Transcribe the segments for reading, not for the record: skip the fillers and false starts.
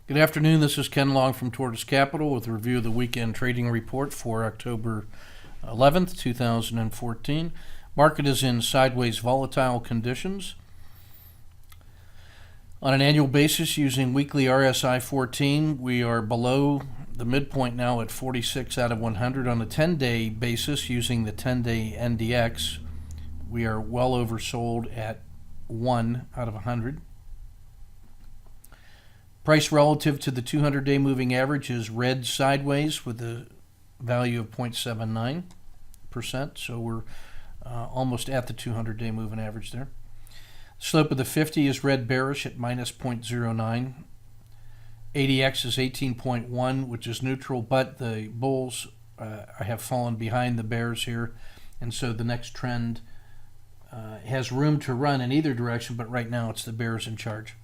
Good afternoon. This is Ken Long from Tortoise Capital with a review of the weekend trading report for October 11th, 2014. Market is in sideways volatile conditions. On an annual basis, using weekly RSI 14, we are below the midpoint now at 46 out of 100. On a 10-day basis, using the 10-day NDX, we are well oversold at 1 out of 100. Price relative to the 200-day moving average is red sideways with a value of 0.79%, so we're almost at the 200-day moving average there. Slope of the 50 is red bearish at minus 0.09. ADX is 18.1, which is neutral, but the bulls have fallen behind the bears here, and so the next trend has room to run in either direction, but right now it's the bears in charge.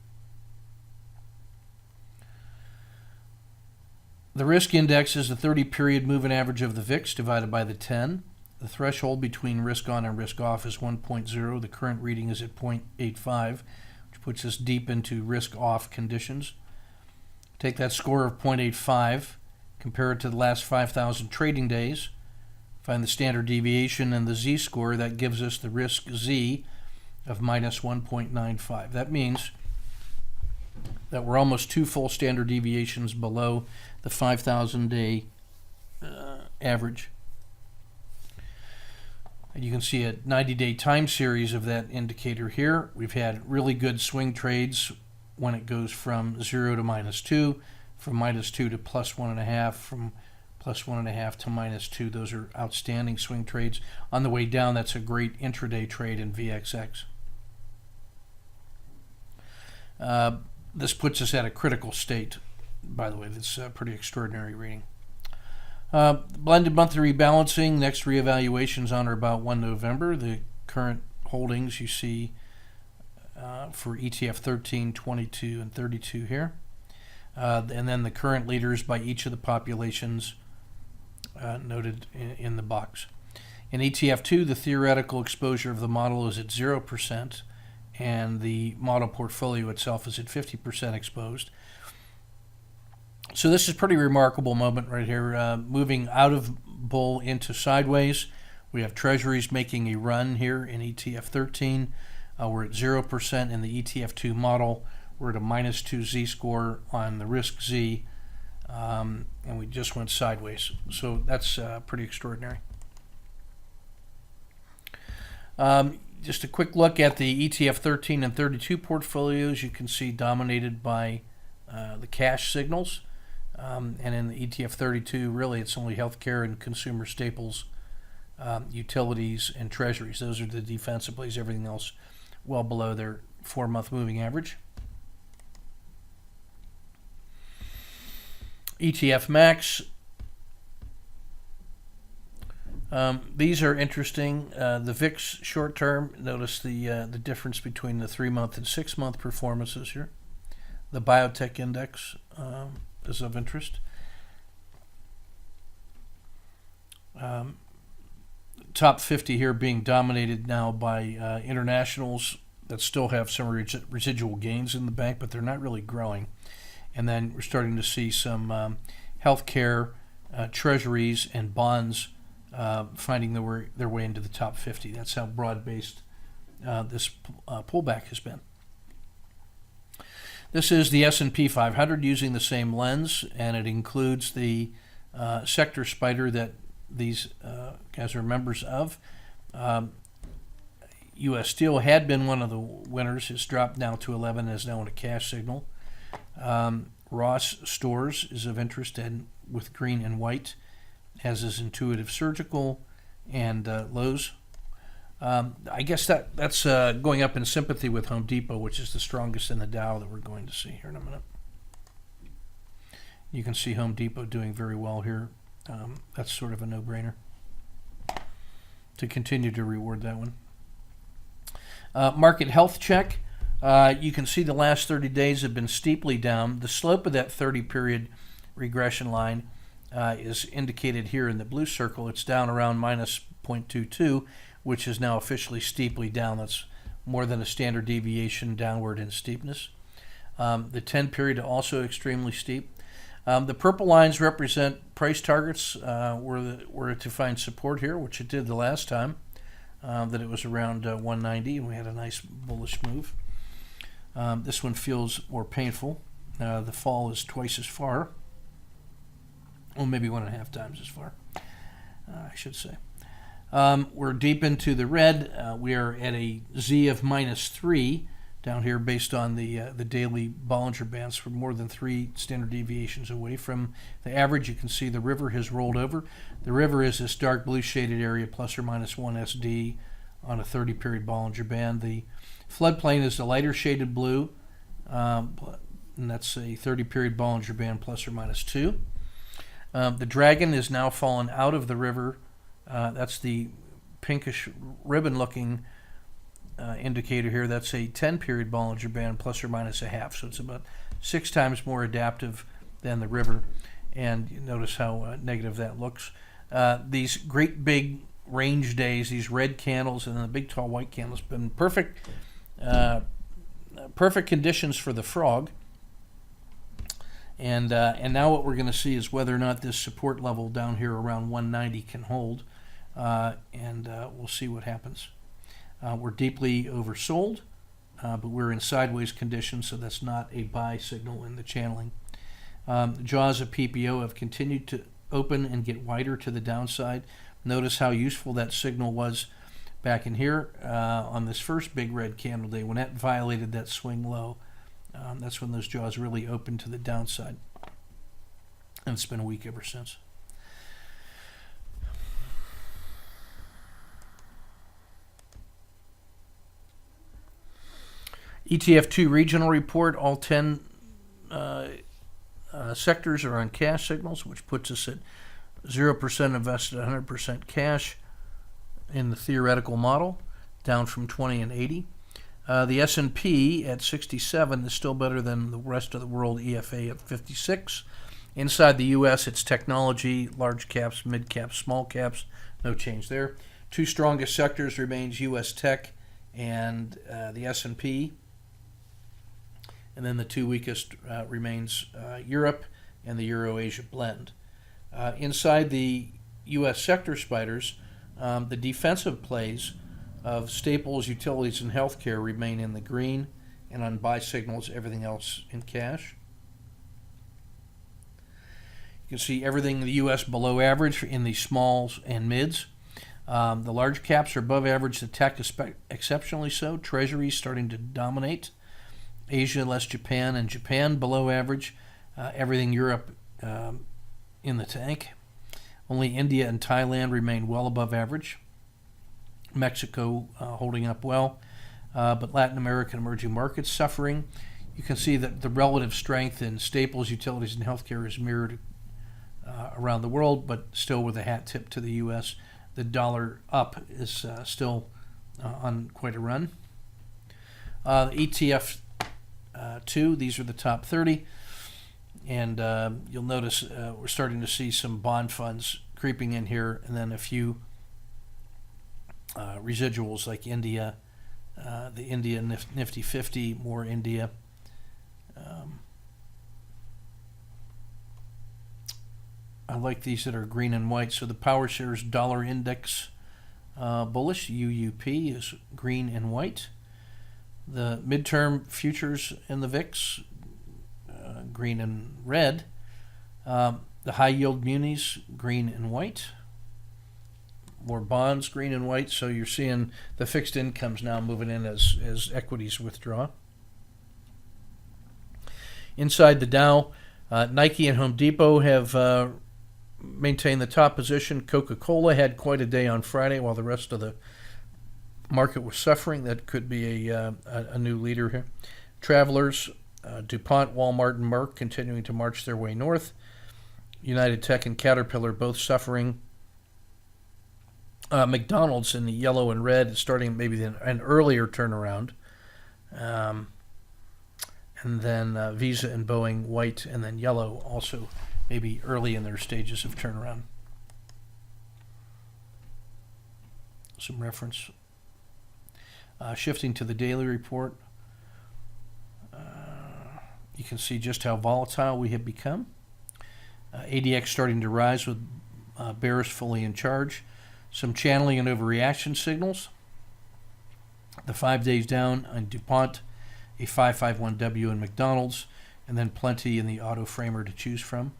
The risk index is the 30-period moving average of the VIX divided by the 10. The threshold between risk on and risk off is 1.0. The current reading is at 0.85, which puts us deep into risk off conditions. Take that score of 0.85, compare it to the last 5,000 trading days, find the standard deviation and the z-score. That gives us the risk z of minus 1.95. That means that we're almost 2 full standard deviations below the 5,000-day average. And you can see a 90-day time series of that indicator here. We've had really good swing trades when it goes from 0 to minus 2, from minus 2 to plus 1.5, from plus 1.5 to minus 2. Those are outstanding swing trades. On the way down, that's a great intraday trade in VXX. This puts us at a critical state, by the way. That's a pretty extraordinary reading. Blended monthly rebalancing, next reevaluations on or about 1 November. The current holdings you see for ETF 13, 22, and 32 here. And then the current leaders by each of the populations noted in the box. In ETF 2, the theoretical exposure of the model is at 0%, and the model portfolio itself is at 50% exposed. So this is a pretty remarkable moment right here, moving out of bull into sideways. We have treasuries making a run here in ETF 13. We're at 0% in the ETF 2 model. We're at a minus 2 z-score on the risk z, and we just went sideways. So that's pretty extraordinary. Just a quick look at the ETF 13 and 32 portfolios. You can see dominated by the cash signals. And in the ETF 32, really it's only healthcare and consumer staples, utilities, and treasuries. Those are the defensive plays. Everything else well below their 4-month moving average. ETF Max. These are interesting. The VIX short term, notice the difference between the 3-month and 6-month performances here. The biotech index is of interest. Top 50 here being dominated now by internationals that still have some residual gains in the bank, but they're not really growing. And then we're starting to see some healthcare, treasuries, and bonds finding their way into the top 50. That's how broad-based this pullback has been. This is the S&P 500 using the same lens, and it includes the sector spider that these guys are members of. U.S. Steel had been one of the winners. It's dropped now to 11 and is now in a cash signal. Ross Stores is of interest and with green and white, as is Intuitive Surgical and Lowe's. I guess that's going up in sympathy with Home Depot, which is the strongest in the Dow that we're going to see here in a minute. You can see Home Depot doing very well here. That's sort of a no-brainer to continue to reward that one. Market health check. You can see the last 30 days have been steeply down. The slope of that 30-period regression line is indicated here in the blue circle. It's down around minus 0.22, which is now officially steeply down. That's more than a standard deviation downward in steepness. The 10 period also extremely steep. The purple lines represent price targets were to find support here, which it did the last time, that it was around 190, and we had a nice bullish move. This one feels more painful. The fall is twice as far. Well, maybe 1.5 times as far, I should say. We're deep into the red. We are at a Z of -3 down here based on the daily Bollinger Bands. We're more than 3 standard deviations away from the average. You can see the river has rolled over. The river is this dark blue shaded area plus or minus 1 SD on a 30-period Bollinger Band. The floodplain is the lighter shaded blue, and that's a 30-period Bollinger Band plus or minus 2. The dragon is now fallen out of the river. That's the pinkish ribbon-looking indicator here. That's a 10-period Bollinger Band plus or minus a half. So it's about 6 times more adaptive than the river. And you notice how negative that looks. These great big range days, these red candles and then the big tall white candles, been perfect conditions for the frog. And now what we're going to see is whether or not this support level down here around 190 can hold, and we'll see what happens. We're deeply oversold, but we're in sideways conditions, so that's not a buy signal in the channeling. The jaws of PPO have continued to open and get wider to the downside. Notice how useful that signal was back in here on this first big red candle day when that violated that swing low. That's when those jaws really opened to the downside. And it's been a week ever since. ETF2 regional report. All 10 sectors are on cash signals, which puts us at 0% invested, 100% cash in the theoretical model, down from 20 and 80. The S&P at 67 is still better than the rest of the world, EFA at 56. Inside the U.S., it's technology, large caps, mid caps, small caps, no change there. 2 strongest sectors remains U.S. tech and the S&P. And then the 2 weakest remains Europe and the Euro-Asia blend. Inside the U.S. sector spiders, the defensive plays of staples, utilities, and healthcare remain in the green, and on buy signals, everything else in cash. You can see everything in the U.S. below average in the smalls and mids. The large caps are above average, the tech exceptionally so. Treasuries starting to dominate. Asia less Japan, and Japan below average. Everything Europe in the tank. Only India and Thailand remain well above average. Mexico holding up well, but Latin American emerging markets suffering. You can see that the relative strength in staples, utilities, and healthcare is mirrored around the world, but still with a hat tip to the U.S. The dollar up is still on quite a run. ETF 2, these are the top 30, and you'll notice we're starting to see some bond funds creeping in here, and then a few residuals like India, the India Nifty 50, more India. I like these that are green and white. So the Power Shares Dollar Index bullish, UUP, is green and white. The midterm futures in the VIX, green and red. The high yield munis, green and white. More bonds, green and white. So you're seeing the fixed incomes now moving in as equities withdraw. Inside the Dow, Nike and Home Depot have maintained the top position. Coca-Cola had quite a day on Friday while the rest of the market was suffering. That could be a new leader here. Travelers, DuPont, Walmart, and Merck continuing to march their way north. United Tech and Caterpillar both suffering. McDonald's in the yellow and red is starting maybe an earlier turnaround. And then Visa and Boeing, white and then yellow, also maybe early in their stages of turnaround. Some reference. Shifting to the daily report. You can see just how volatile we have become. ADX starting to rise with bears fully in charge. Some channeling and overreaction signals. The 5 days down on DuPont, a 551W in McDonald's, and then plenty in the auto framer to choose from.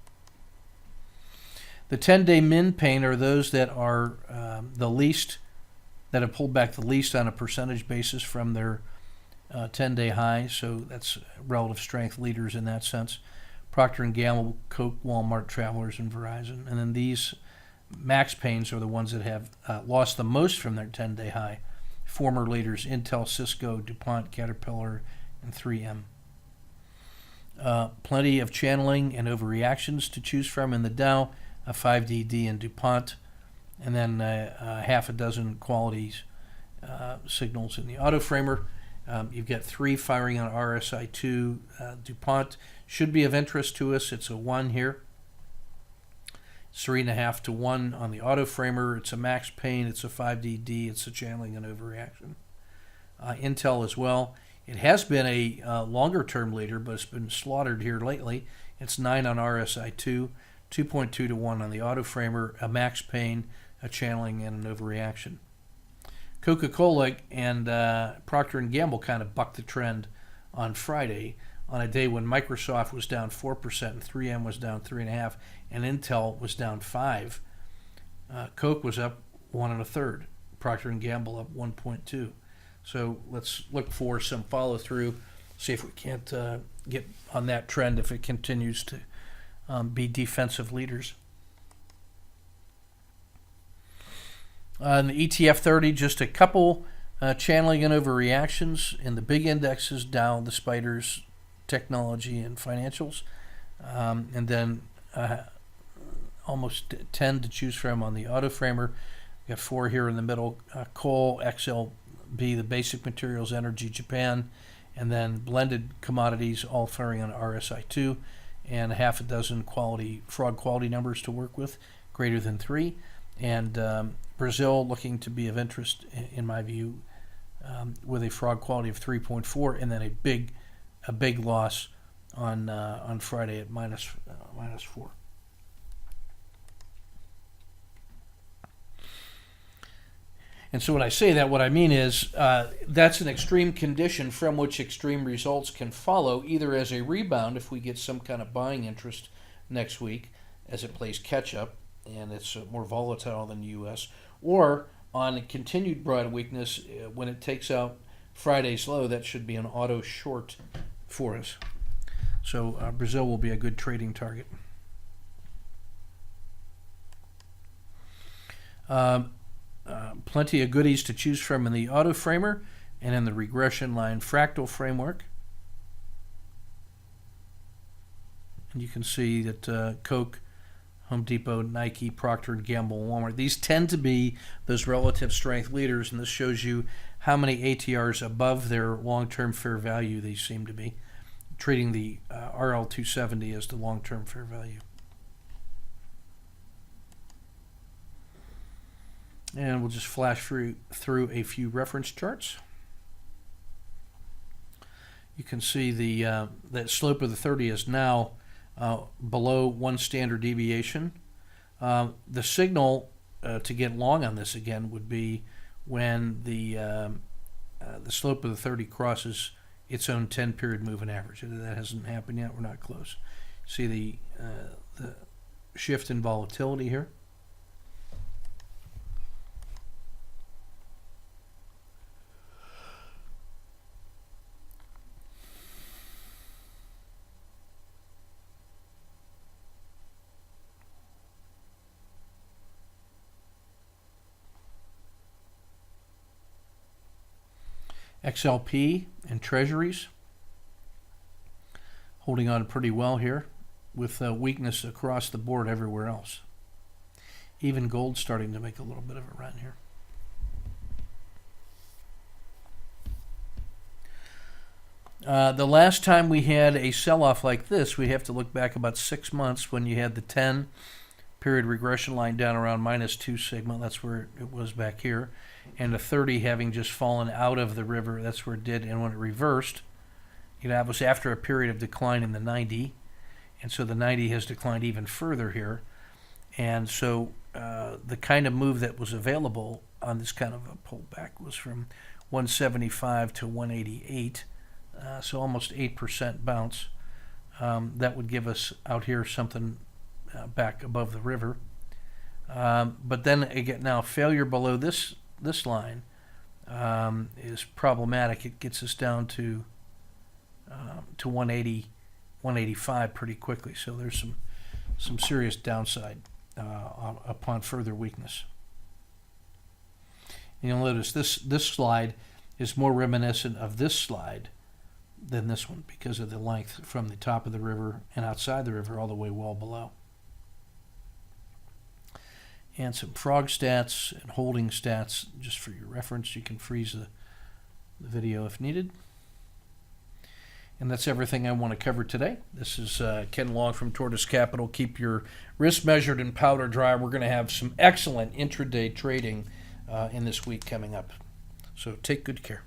The 10-day min pain are those that are the least, that have pulled back the least on a percentage basis from their 10-day high. So that's relative strength leaders in that sense. Procter & Gamble, Coke, Walmart, Travelers, and Verizon. And then these max pains are the ones that have lost the most from their 10-day high. Former leaders Intel, Cisco, DuPont, Caterpillar, and 3M. Plenty of channeling and overreactions to choose from in the Dow, a 5DD and DuPont, and then half a dozen qualities signals in the auto framer. You've got 3 firing on RSI2. DuPont should be of interest to us. It's a 1 here. 3.5 to 1 on the auto framer. It's a max pain. It's a 5DD. It's a channeling and overreaction. Intel as well. It has been a longer-term leader, but it's been slaughtered here lately. It's 9 on RSI2, 2.2 to 1 on the auto framer, a max pain, a channeling, and an overreaction. Coca-Cola and Procter & Gamble kind of bucked the trend on Friday on a day when Microsoft was down 4% and 3M was down 3.5% and Intel was down 5%. Coke was up 1 1/3. Procter & Gamble up 1.2%. So let's look for some follow-through, see if we can't get on that trend if it continues to be defensive leaders. In the ETF 30, just a couple channeling and overreactions in the big indexes, Dow, the Spiders, technology, and financials. And then almost 10 to choose from on the auto framer. We got 4 here in the middle, coal, XLB, the basic materials, energy, Japan, and then blended commodities, all firing on RSI2, and half a dozen fraud quality numbers to work with, greater than 3. And Brazil looking to be of interest, in my view, with a fraud quality of 3.4, and then a big loss on Friday at minus 4. And so when I say that, what I mean is that's an extreme condition from which extreme results can follow, either as a rebound if we get some kind of buying interest next week as it plays catch-up and it's more volatile than the U.S., or on a continued broad weakness when it takes out Friday's low. That should be an auto short for us. So Brazil will be a good trading target. Plenty of goodies to choose from in the auto framer and in the regression line fractal framework. And you can see that Coke, Home Depot, Nike, Procter & Gamble, Walmart, these tend to be those relative strength leaders, and this shows you how many ATRs above their long-term fair value these seem to be, treating the RL270 as the long-term fair value. And we'll just flash through a few reference charts. You can see that slope of the 30 is now below 1 standard deviation. The signal to get long on this again would be when the slope of the 30 crosses its own 10-period moving average. That hasn't happened yet. We're not close. See the shift in volatility here. XLP and treasuries holding on pretty well here with weakness across the board everywhere else. Even gold starting to make a little bit of a run here. The last time we had a sell-off like this, we have to look back about 6 months when you had the 10-period regression line down around -2 sigma. That's where it was back here. And the 30 having just fallen out of the river. That's where it did. And when it reversed, That was after a period of decline in the 90, and so the 90 has declined even further here. And so the kind of move that was available on this kind of a pullback was from 175 to 188, so almost 8% bounce. That would give us out here something back above the river. But then again, now failure below this line is problematic. It gets us down to 180, 185 pretty quickly. So there's some serious downside upon further weakness. And you'll notice this slide is more reminiscent of this slide than this one because of the length from the top of the river and outside the river all the way well below. And some frog stats and holding stats just for your reference. You can freeze the video if needed. And that's everything I want to cover today. This is Ken Long from Tortoise Capital. Keep your risk measured and powder dry. We're going to have some excellent intraday trading in this week coming up. So take good care.